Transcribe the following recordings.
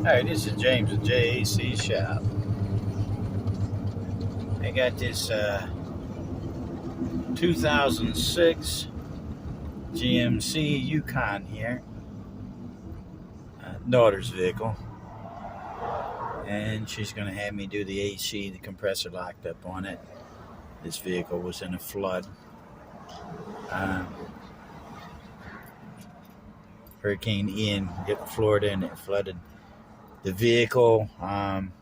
Hi, this is James with JAC Shop. I got this 2006 GMC Yukon here, daughter's vehicle, and she's going to have me do the AC. The compressor locked up on it. This vehicle was in a flood. Hurricane Ian hit Florida and it flooded the vehicle. And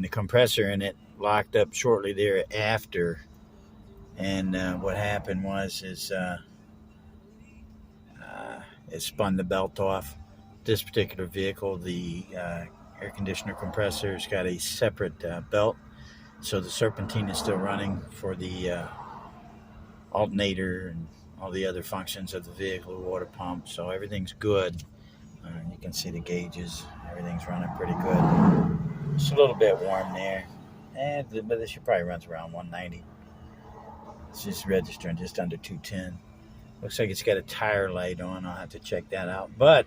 the compressor in it locked up shortly thereafter. And what happened was it spun the belt off. This particular vehicle, the air conditioner compressor's got a separate belt, so the serpentine is still running for the alternator and all the other functions of the vehicle, the water pump. So everything's good. You can see the gauges. Everything's running pretty good. It's a little bit warm there, but this probably runs around 190. It's just registering just under 210. Looks like it's got a tire light on. I'll have to check that out. But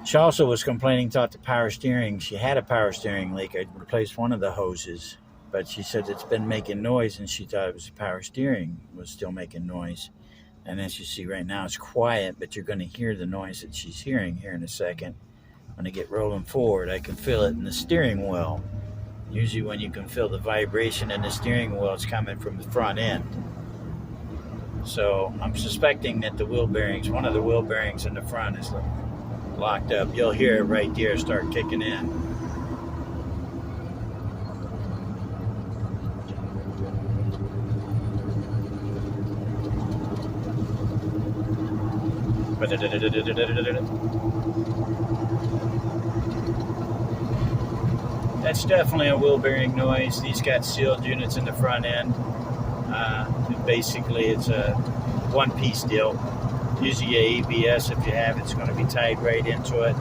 she also was complaining about the power steering. She had a power steering leak. I replaced one of the hoses, but she said it's been making noise, and she thought it was the power steering was still making noise. And as you see right now, it's quiet, but you're going to hear the noise that she's hearing here in a second. When I get rolling forward, I can feel it in the steering wheel. Usually when you can feel the vibration in the steering wheel, it's coming from the front end. So I'm suspecting that the wheel bearings, one of the wheel bearings in the front is locked up. You'll hear it right there start kicking in. That's definitely a wheel bearing noise. These got sealed units in the front end. Basically, it's a one-piece deal. Usually ABS, if you have, it's going to be tied right into it.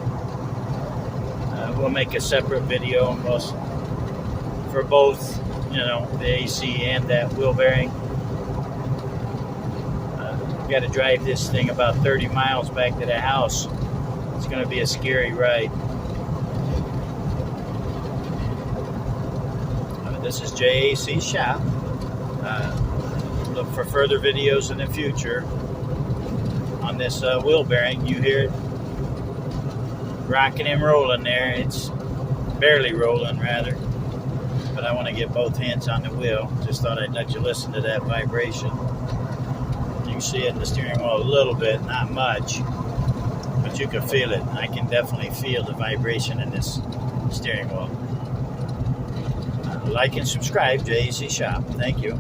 We'll make a separate video for both, the AC and that wheel bearing. Got to drive this thing about 30 miles back to the house. It's going to be a scary ride. This is JAC Shop. Look for further videos in the future on this wheel bearing. You hear it rocking and rolling there. It's barely rolling, rather. But I want to get both hands on the wheel. Just thought I'd let you listen to that vibration. You can see it in the steering wheel a little bit, not much, but you can feel it. I can definitely feel the vibration in this steering wheel. Like and subscribe, JAC Shop. Thank you.